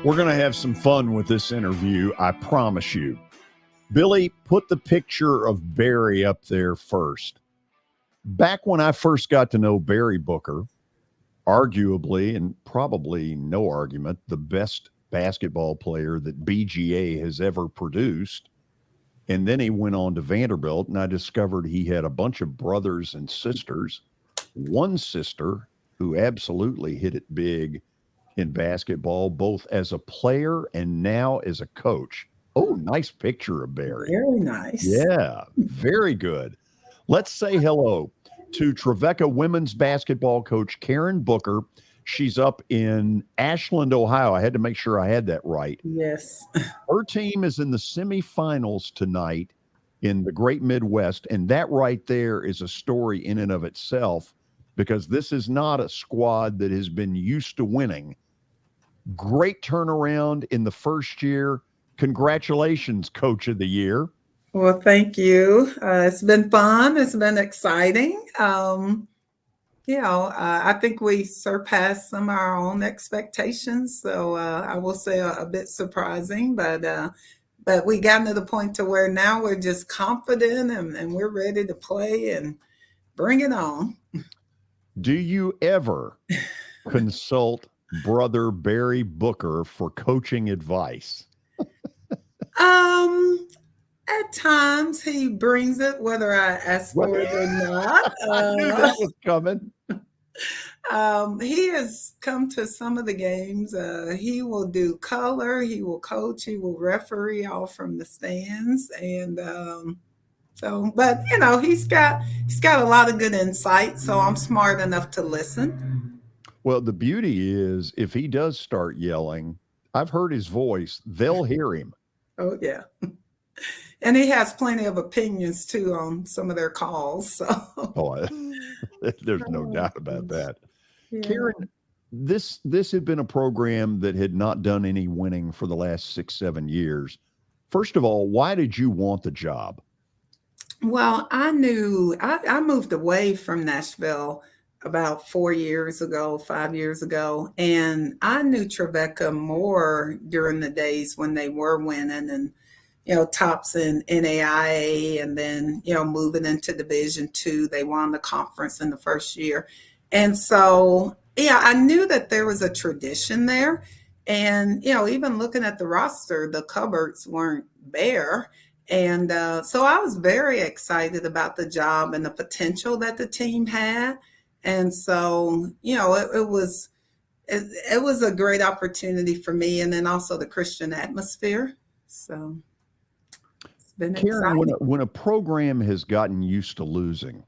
We're going to have some fun with this interview, I promise you. Billy, put the picture of Barry up there first. Back when I first got to know Barry Booker, arguably, and probably no argument, the best basketball player that BGA has ever produced. And then he went on to Vanderbilt, and I discovered he had a bunch of brothers and sisters. One sister who absolutely hit it big in basketball, both as a player and now as a coach. Oh, nice picture of Barry. Very nice. Yeah, very good. Let's say hello to Trevecca women's basketball coach Karen Booker. She's up in Ashland, Ohio. I had to make sure I had that right. Yes. Her team is in the semifinals tonight in the Great Midwest, and that right there is a story in and of itself, because this is not a squad that has been used to winning. Great turnaround in the first year. Congratulations, Coach of the Year. Well, thank you. It's been fun. It's been exciting. I think we surpassed some of our own expectations. So I will say a bit surprising, but we got to the point to where now we're just confident and we're ready to play and bring it on. Do you ever consult brother Barry Booker for coaching advice? At times he brings it, whether I ask for it or not. I knew that was coming. He has come to some of the games. He will do color, he will coach, he will referee all from the stands. And but he's got a lot of good insight. So I'm smart enough to listen. Well, the beauty is if he does start yelling, I've heard his voice, they'll hear him. Oh, yeah. And he has plenty of opinions, too, on some of their calls. So. Oh, there's no doubt about that. Yeah. Karen, this had been a program that had not done any winning for the last 6-7 years. First of all, why did you want the job? Well, I knew I moved away from Nashville about 5 years ago, and I knew Trevecca more during the days when they were winning and tops in NAIA, and then moving into Division II. They won the conference in the first year, and so I knew that there was a tradition there, and even looking at the roster, the cupboards weren't bare. And so I was very excited about the job and the potential that the team had. And so, it was a great opportunity for me, and then also the Christian atmosphere. So it's been Karen, exciting. when a program has gotten used to losing,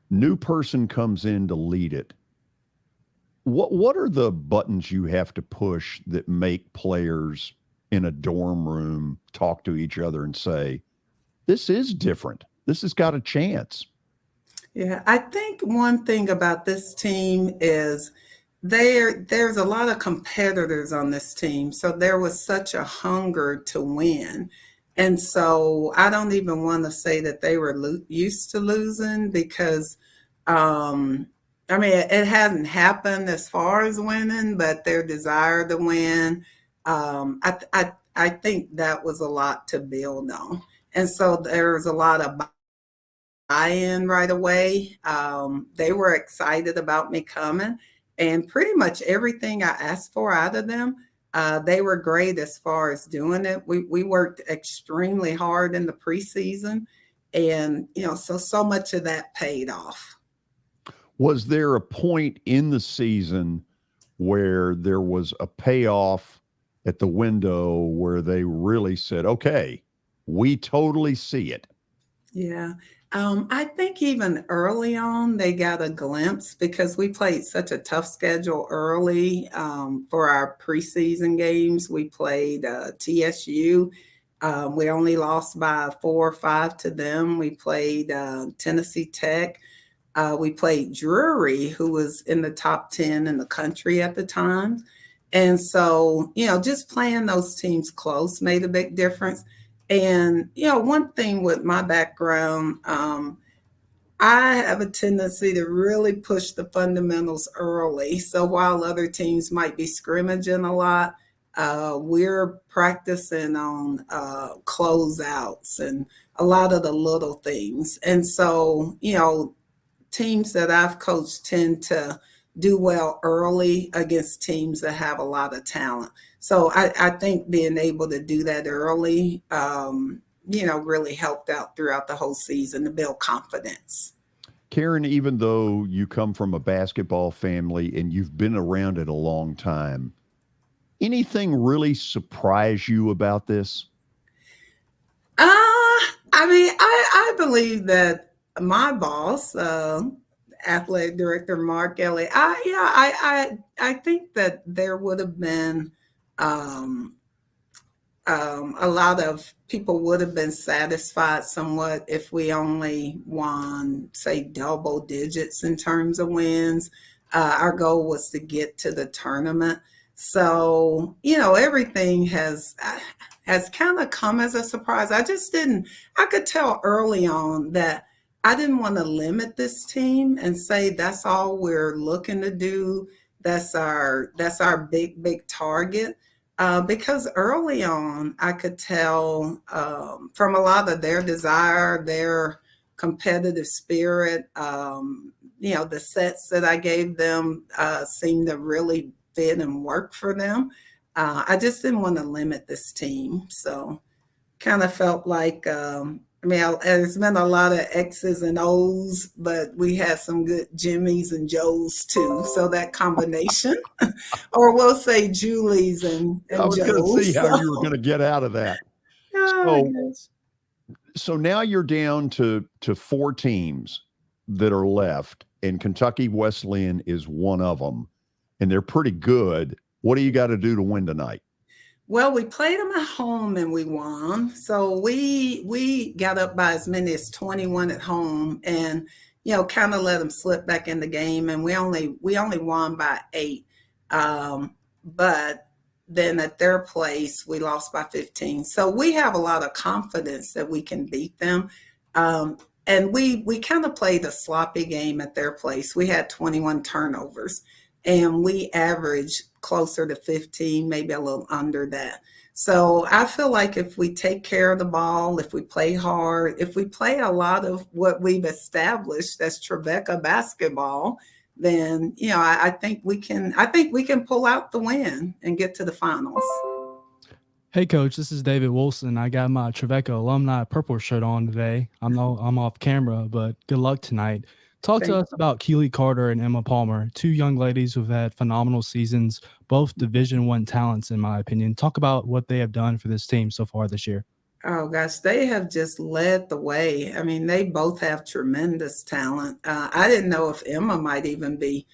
new person comes in to lead it. What are the buttons you have to push that make players in a dorm room talk to each other and say, this is different, this has got a chance? Yeah, I think one thing about this team is there's a lot of competitors on this team. So there was such a hunger to win. And so I don't even want to say that they were used to losing, because it hasn't happened as far as winning, but their desire to win, I think that was a lot to build on. And so there's a lot of buy-in right away. They were excited about me coming, and pretty much everything I asked for out of them, they were great as far as doing it. We worked extremely hard in the preseason, and so much of that paid off. Was there a point in the season where there was a payoff at the window where they really said, okay, we totally see it? Yeah. I think even early on, they got a glimpse, because we played such a tough schedule early for our preseason games. We played TSU. We only lost by 4 or 5 to them. We played Tennessee Tech. We played Drury, who was in the top 10 in the country at the time. And so, just playing those teams close made a big difference. And, one thing with my background, I have a tendency to really push the fundamentals early. So while other teams might be scrimmaging a lot, We're practicing on closeouts and a lot of the little things. And so, teams that I've coached tend to do well early against teams that have a lot of talent. So I think being able to do that early, really helped out throughout the whole season to build confidence. Karen, even though you come from a basketball family and you've been around it a long time, anything really surprise you about this? I believe that my boss, athletic director Mark Ellie, I think that there would have been um, a lot of people would have been satisfied somewhat if we only won, say, double digits in terms of wins. Our goal was to get to the tournament. So, everything has kind of come as a surprise. I could tell early on that I didn't want to limit this team and say that's all we're looking to do. That's our big target. Because early on, I could tell from a lot of their desire, their competitive spirit, the sets that I gave them seemed to really fit and work for them. I just didn't want to limit this team. So kind of felt like, there's been a lot of X's and O's, but we had some good Jimmys and Joes too. So that combination, or we'll say Julies I and was going to see Joes. how you were going to get out of that. I So, guess. so now you're down to four teams that are left, and Kentucky Wesleyan is one of them, and they're pretty good. What do you got to do to win tonight? Well, we played them at home and we won. So we got up by as many as 21 at home, and kind of let them slip back in the game, and we only won by 8. But then at their place we lost by 15. So we have a lot of confidence that we can beat them. And we kind of played a sloppy game at their place. We had 21 turnovers and we averaged closer to 15, maybe a little under that. So I feel like if we take care of the ball, if we play hard, if we play a lot of what we've established as Trevecca basketball, then I think we can. I think we can pull out the win and get to the finals. Hey, Coach, this is David Wilson. I got my Trevecca alumni purple shirt on today. I'm off camera, but good luck tonight. Talk to Thank us about Keely Carter and Emma Palmer, two young ladies who've had phenomenal seasons, both Division One talents, in my opinion. Talk about what they have done for this team so far this year. Oh gosh, they have just led the way. I mean, they both have tremendous talent. I didn't know if Emma might even be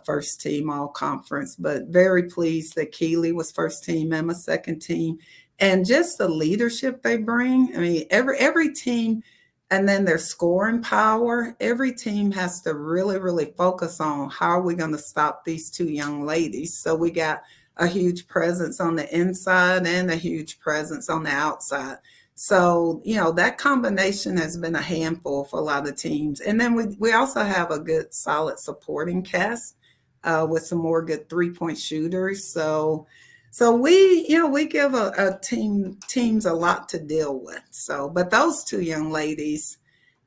first team all conference, but very pleased that Keely was first team, Emma second team, and just the leadership they bring. I mean, every team, and then their scoring power. Every team has to really, really focus on how are we going to stop these two young ladies. So we got a huge presence on the inside and a huge presence on the outside. So, that combination has been a handful for a lot of teams. And then we also have a good, solid supporting cast with some more good three-point shooters. So we give a teams a lot to deal with. So, but those two young ladies,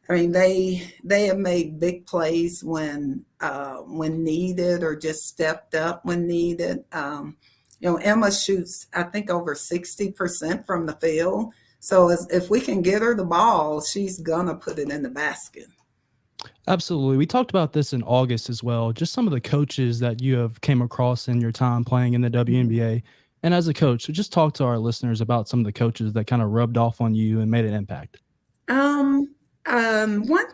I mean, they have made big plays when needed, or just stepped up when needed. Emma shoots, I think, over 60% from the field. So if we can get her the ball, she's gonna put it in the basket. Absolutely. We talked about this in August as well. Just some of the coaches that you have came across in your time playing in the WNBA. And as a coach, so just talk to our listeners about some of the coaches that kind of rubbed off on you and made an impact. One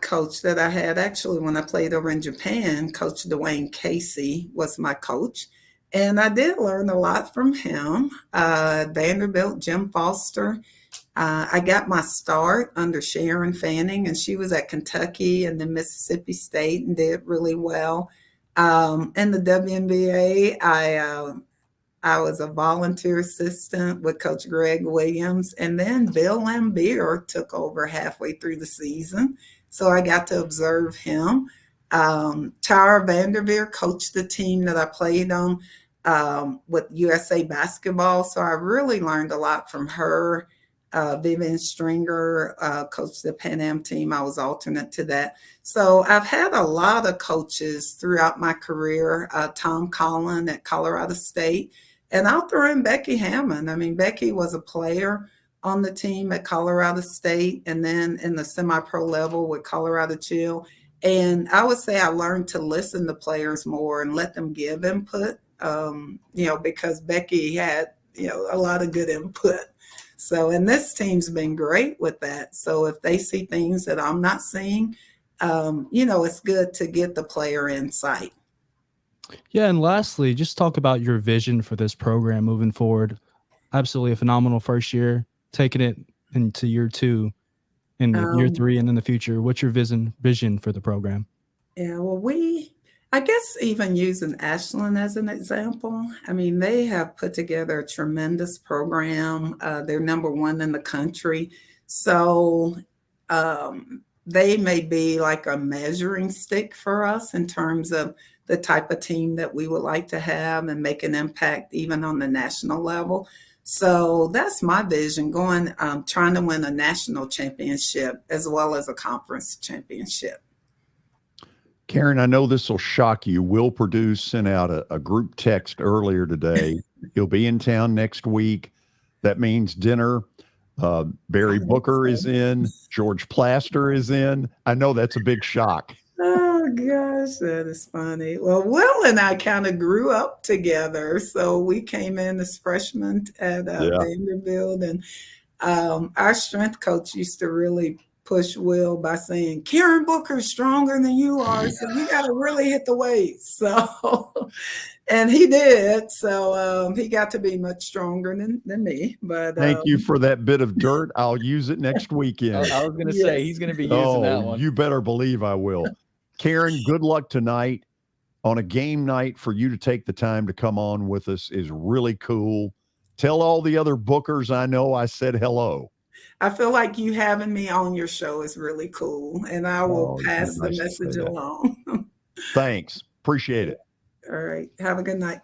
coach that I had, actually, when I played over in Japan, Coach Dwayne Casey was my coach. And I did learn a lot from him. Vanderbilt, Jim Foster. I got my start under Sharon Fanning, and she was at Kentucky and then Mississippi State and did really well. In the WNBA, I was a volunteer assistant with Coach Greg Williams, and then Bill Lambier took over halfway through the season, so I got to observe him. Tara Vanderveer coached the team that I played on. with USA basketball. So I really learned a lot from her. Vivian Stringer coached the Pan Am team. I was alternate to that. So I've had a lot of coaches throughout my career. Tom Collin at Colorado State. And I'll throw in Becky Hammond. I mean, Becky was a player on the team at Colorado State and then in the semi-pro level with Colorado Chill. And I would say I learned to listen to players more and let them give input, because Becky had, a lot of good input. So, and this team's been great with that. So if they see things that I'm not seeing, it's good to get the player insight. Yeah, and lastly, just talk about your vision for this program moving forward. Absolutely a phenomenal first year, taking it into year 2 and year 3 and in the future. What's your vision for the program? Yeah, well, I guess even using Ashland as an example, I mean, they have put together a tremendous program. They're number 1 in the country. So they may be like a measuring stick for us in terms of the type of team that we would like to have and make an impact even on the national level. So that's my vision, trying to win a national championship as well as a conference championship. Karen, I know this will shock you. Will Purdue sent out a group text earlier today. He'll be in town next week. That means dinner. Barry Booker is in. George Plaster is in. I know that's a big shock. Oh, gosh, that is funny. Well, Will and I kind of grew up together. So we came in as freshmen at Vanderbilt. And our strength coach used to really push Will by saying, Karen Booker's stronger than you are, so you got to really hit the weights. So, and he did. So he got to be much stronger than me. But thank you for that bit of dirt. I'll use it next weekend. I was going to say he's going to be using that one. You better believe I will. Karen, good luck tonight. On a game night, for you to take the time to come on with us is really cool. Tell all the other Bookers I know I said hello. I feel like you having me on your show is really cool, and I will pass the message along. Thanks. Appreciate it. All right. Have a good night.